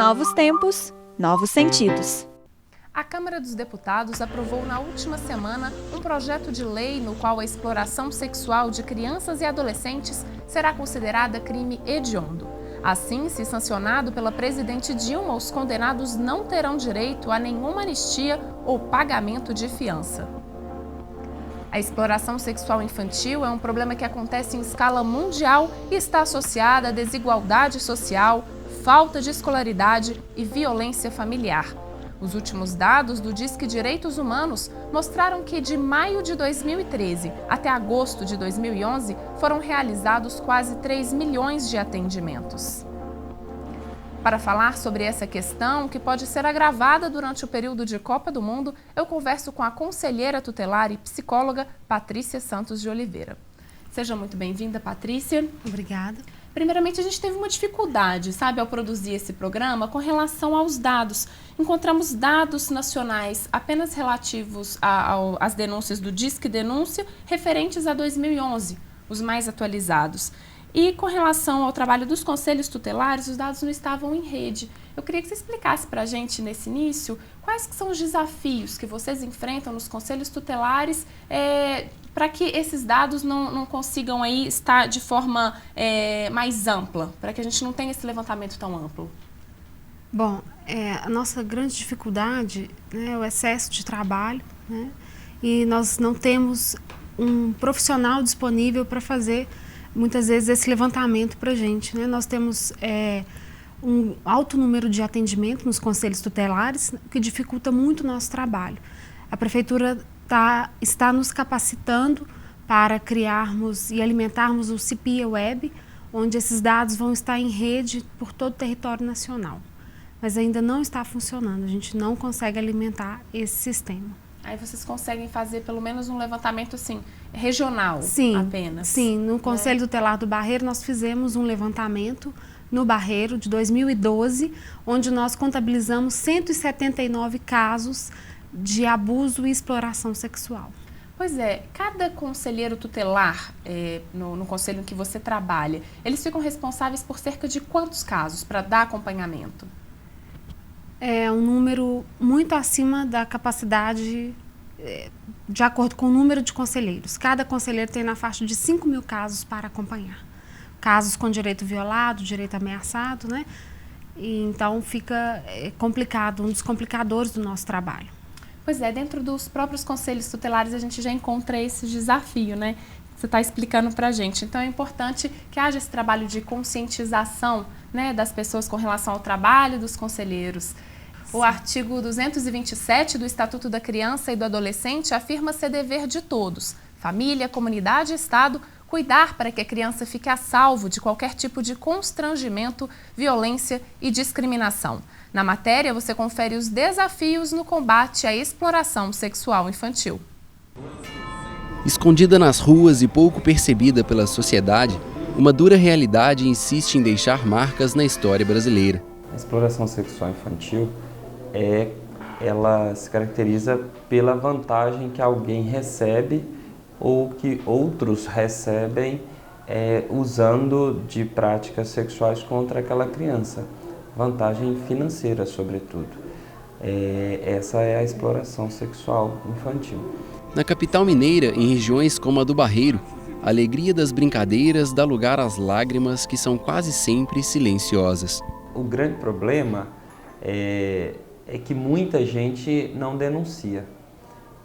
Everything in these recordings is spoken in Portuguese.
Novos tempos, novos sentidos. A Câmara dos Deputados aprovou na última semana um projeto de lei no qual a exploração sexual de crianças e adolescentes será considerada crime hediondo. Assim, se sancionado pela presidente Dilma, os condenados não terão direito a nenhuma anistia ou pagamento de fiança. A exploração sexual infantil é um problema que acontece em escala mundial e está associada à desigualdade social, falta de escolaridade e violência familiar. Os últimos dados do Disque Direitos Humanos mostraram que de maio de 2013 até agosto de 2011 foram realizados quase 3 milhões de atendimentos. Para falar sobre essa questão, que pode ser agravada durante o período de Copa do Mundo, eu converso com a conselheira tutelar e psicóloga Patrícia Santos de Oliveira. Seja muito bem-vinda, Patrícia. Obrigada. Primeiramente, a gente teve uma dificuldade, ao produzir esse programa com relação aos dados. Encontramos dados nacionais apenas relativos às denúncias do Disque Denúncia, referentes a 2011, os mais atualizados. E com relação ao trabalho dos conselhos tutelares, os dados não estavam em rede. Eu queria que você explicasse para a gente, nesse início, quais que são os desafios que vocês enfrentam nos conselhos tutelares para que esses dados não consigam aí estar de forma mais ampla, para que a gente não tenha esse levantamento tão amplo. Bom, a nossa grande dificuldade é o excesso de trabalho, né? E nós não temos um profissional disponível para fazer, muitas vezes, esse levantamento para a gente, né? Nós temos um alto número de atendimento nos conselhos tutelares, que dificulta muito o nosso trabalho. A Prefeitura está nos capacitando para criarmos e alimentarmos o CIPIA Web, onde esses dados vão estar em rede por todo o território nacional. Mas ainda não está funcionando, a gente não consegue alimentar esse sistema. Aí vocês conseguem fazer pelo menos um levantamento regional, sim, apenas? Sim, no Conselho Tutelar do Barreiro nós fizemos um levantamento no Barreiro de 2012, onde nós contabilizamos 179 casos de abuso e exploração sexual. Pois é, cada conselheiro tutelar no conselho em que você trabalha, eles ficam responsáveis por cerca de quantos casos para dar acompanhamento? É um número muito acima da capacidade, de acordo com o número de conselheiros. Cada conselheiro tem na faixa de 5 mil casos para acompanhar. Casos com direito violado, direito ameaçado, né? E então fica complicado, um dos complicadores do nosso trabalho. Pois é, dentro dos próprios conselhos tutelares a gente já encontra esse desafio, né? Você está explicando para a gente. Então é importante que haja esse trabalho de conscientização, né, das pessoas com relação ao trabalho dos conselheiros. O artigo 227 do Estatuto da Criança e do Adolescente afirma ser dever de todos, família, comunidade e Estado, cuidar para que a criança fique a salvo de qualquer tipo de constrangimento, violência e discriminação. Na matéria, você confere os desafios no combate à exploração sexual infantil. Escondida nas ruas e pouco percebida pela sociedade, uma dura realidade insiste em deixar marcas na história brasileira. A exploração sexual infantil ela se caracteriza pela vantagem que alguém recebe ou que outros recebem usando de práticas sexuais contra aquela criança. Vantagem financeira, sobretudo. Essa é a exploração sexual infantil. Na capital mineira, em regiões como a do Barreiro, a alegria das brincadeiras dá lugar às lágrimas que são quase sempre silenciosas. O grande problema é que muita gente não denuncia,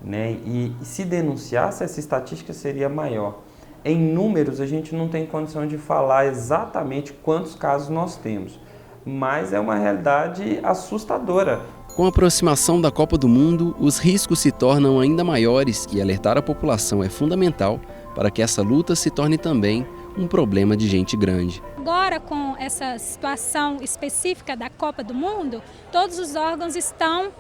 né? E se denunciasse, essa estatística seria maior. Em números, a gente não tem condição de falar exatamente quantos casos nós temos, mas é uma realidade assustadora. Com a aproximação da Copa do Mundo, os riscos se tornam ainda maiores e alertar a população é fundamental para que essa luta se torne também um problema de gente grande. Agora, com essa situação específica da Copa do Mundo, todos os órgãos estão,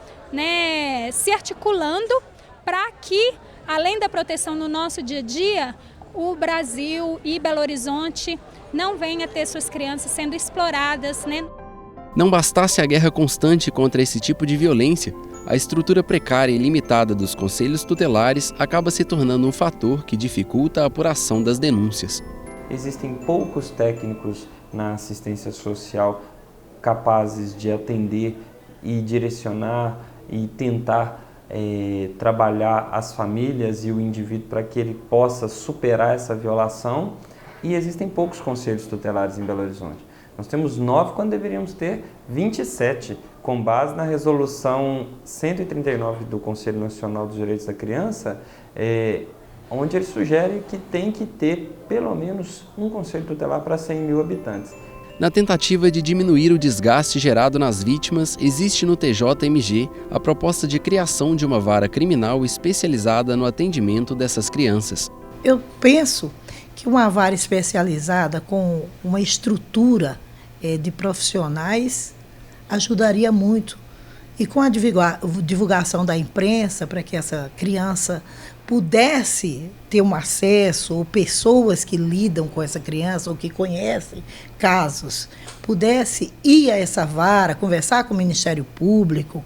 se articulando para que, além da proteção no nosso dia a dia, o Brasil e Belo Horizonte não venha ter suas crianças sendo exploradas, Não bastasse a guerra constante contra esse tipo de violência, a estrutura precária e limitada dos conselhos tutelares acaba se tornando um fator que dificulta a apuração das denúncias. Existem poucos técnicos na assistência social capazes de atender e direcionar e tentar trabalhar as famílias e o indivíduo para que ele possa superar essa violação, e existem poucos conselhos tutelares em Belo Horizonte. Nós temos 9 quando deveríamos ter 27, com base na resolução 139 do Conselho Nacional dos Direitos da Criança, onde ele sugere que tem que ter pelo menos um conselho tutelar para 100 mil habitantes. Na tentativa de diminuir o desgaste gerado nas vítimas, existe no TJMG a proposta de criação de uma vara criminal especializada no atendimento dessas crianças. Eu penso que uma vara especializada com uma estrutura de profissionais ajudaria muito. E com a divulgação da imprensa, para que essa criança pudesse ter um acesso, ou pessoas que lidam com essa criança, ou que conhecem casos, pudesse ir a essa vara, conversar com o Ministério Público,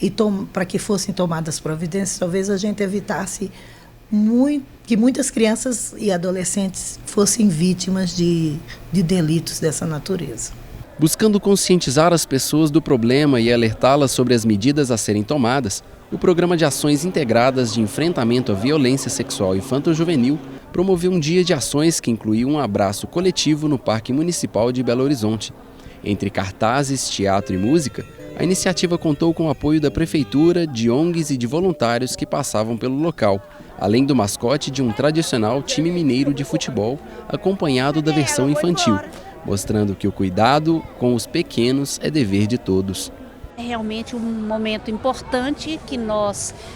e para que fossem tomadas providências, talvez a gente evitasse que muitas crianças e adolescentes fossem vítimas de delitos dessa natureza. Buscando conscientizar as pessoas do problema e alertá-las sobre as medidas a serem tomadas, o Programa de Ações Integradas de Enfrentamento à Violência Sexual Infanto-Juvenil promoveu um dia de ações que incluiu um abraço coletivo no Parque Municipal de Belo Horizonte. Entre cartazes, teatro e música, a iniciativa contou com o apoio da Prefeitura, de ONGs e de voluntários que passavam pelo local, além do mascote de um tradicional time mineiro de futebol, acompanhado da versão infantil, mostrando que o cuidado com os pequenos é dever de todos. É realmente um momento importante que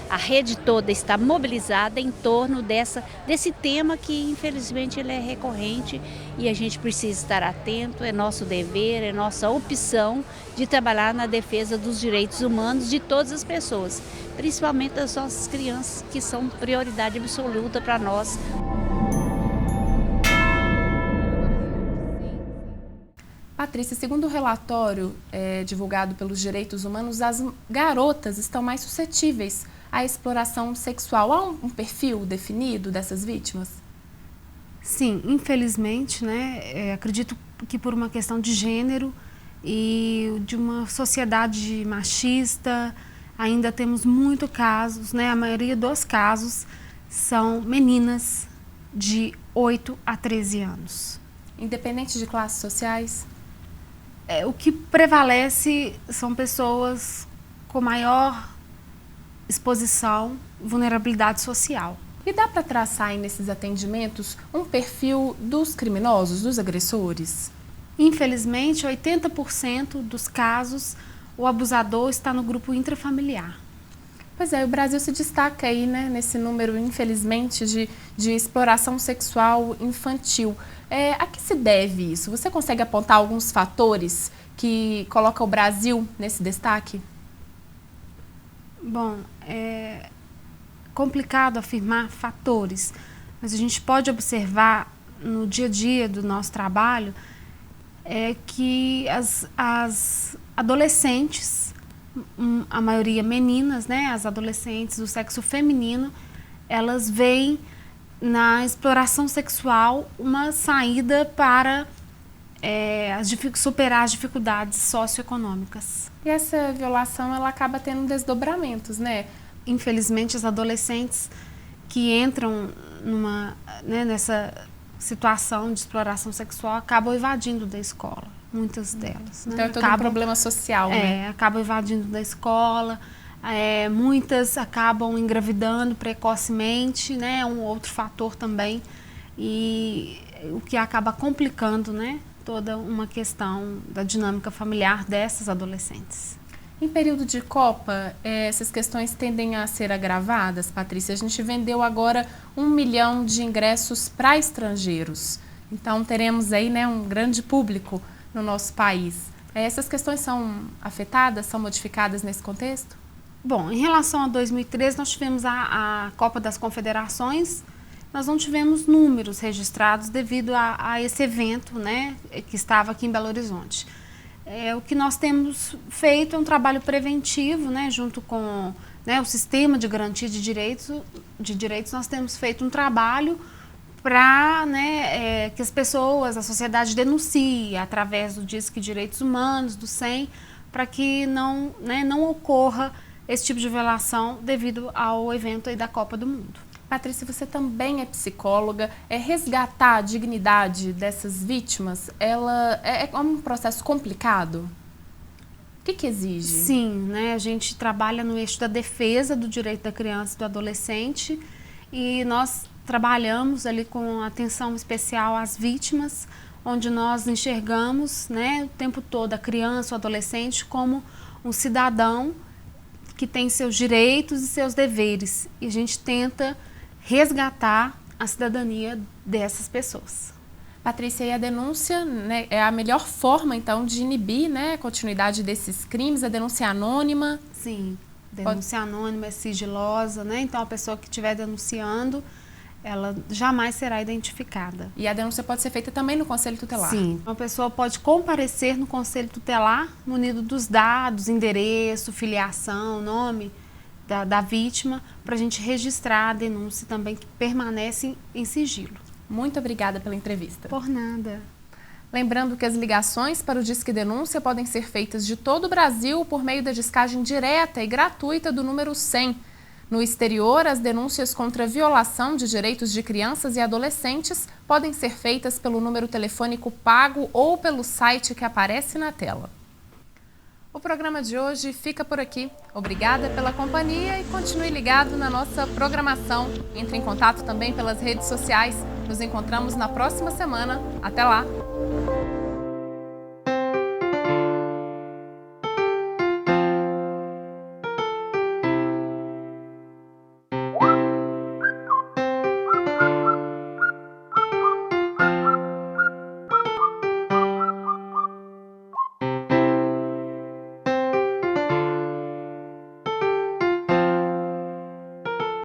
a rede toda está mobilizada em torno desse tema que infelizmente ele é recorrente e a gente precisa estar atento, é nosso dever, é nossa opção de trabalhar na defesa dos direitos humanos de todas as pessoas, principalmente das nossas crianças, que são prioridade absoluta para nós. Patrícia, segundo o relatório divulgado pelos Direitos Humanos, as garotas estão mais suscetíveis à exploração sexual. Há um perfil definido dessas vítimas? Sim, infelizmente, acredito que por uma questão de gênero e de uma sociedade machista, ainda temos muitos casos, a maioria dos casos são meninas de 8 a 13 anos. Independente de classes sociais? O que prevalece são pessoas com maior exposição, vulnerabilidade social. E dá para traçar aí nesses atendimentos um perfil dos criminosos, dos agressores? Infelizmente, 80% dos casos, o abusador está no grupo intrafamiliar. Pois é, o Brasil se destaca aí, nesse número, infelizmente, de exploração sexual infantil. A que se deve isso? Você consegue apontar alguns fatores que colocam o Brasil nesse destaque? Bom, é complicado afirmar fatores, mas a gente pode observar no dia a dia do nosso trabalho que as adolescentes, a maioria meninas, as adolescentes do sexo feminino, elas veem na exploração sexual uma saída para superar as dificuldades socioeconômicas. E essa violação ela acaba tendo desdobramentos, Infelizmente, as adolescentes que entram nessa situação de exploração sexual acabam evadindo da escola, muitas delas. Então é todo um problema social, acabam evadindo da escola. Muitas acabam engravidando precocemente, é um outro fator também, e o que acaba complicando toda uma questão da dinâmica familiar dessas adolescentes. Em período de Copa, essas questões tendem a ser agravadas, Patrícia. A gente vendeu agora 1 milhão de ingressos para estrangeiros, então teremos aí um grande público no nosso país. Essas questões são afetadas, são modificadas nesse contexto? Bom, em relação a 2013, nós tivemos a Copa das Confederações, nós não tivemos números registrados devido a esse evento, que estava aqui em Belo Horizonte. O que nós temos feito é um trabalho preventivo, junto com o Sistema de Garantia de Direitos, nós temos feito um trabalho para, né, que as pessoas, a sociedade denuncie através do Disque Direitos Humanos, do 100, para que não, né, não ocorra esse tipo de violação devido ao evento aí da Copa do Mundo. Patrícia, você também é psicóloga. Resgatar a dignidade dessas vítimas, ela é um processo complicado? O que exige? Sim, né, a gente trabalha no eixo da defesa do direito da criança e do adolescente e nós trabalhamos ali com atenção especial às vítimas, onde nós enxergamos, né, o tempo todo a criança, o adolescente como um cidadão que tem seus direitos e seus deveres. E a gente tenta resgatar a cidadania dessas pessoas. Patrícia, e a denúncia, né, é a melhor forma, então, de inibir, né, a continuidade desses crimes, a denúncia anônima? Sim, denúncia anônima é sigilosa, né? Então a pessoa que estiver denunciando, ela jamais será identificada. E a denúncia pode ser feita também no Conselho Tutelar? Sim, uma pessoa pode comparecer no Conselho Tutelar munido dos dados, endereço, filiação, nome da vítima, para a gente registrar a denúncia também, que permanece em sigilo. Muito obrigada pela entrevista. Por nada. Lembrando que as ligações para o Disque Denúncia podem ser feitas de todo o Brasil por meio da descagem direta e gratuita do número 100. No exterior, as denúncias contra a violação de direitos de crianças e adolescentes podem ser feitas pelo número telefônico pago ou pelo site que aparece na tela. O programa de hoje fica por aqui. Obrigada pela companhia e continue ligado na nossa programação. Entre em contato também pelas redes sociais. Nos encontramos na próxima semana. Até lá!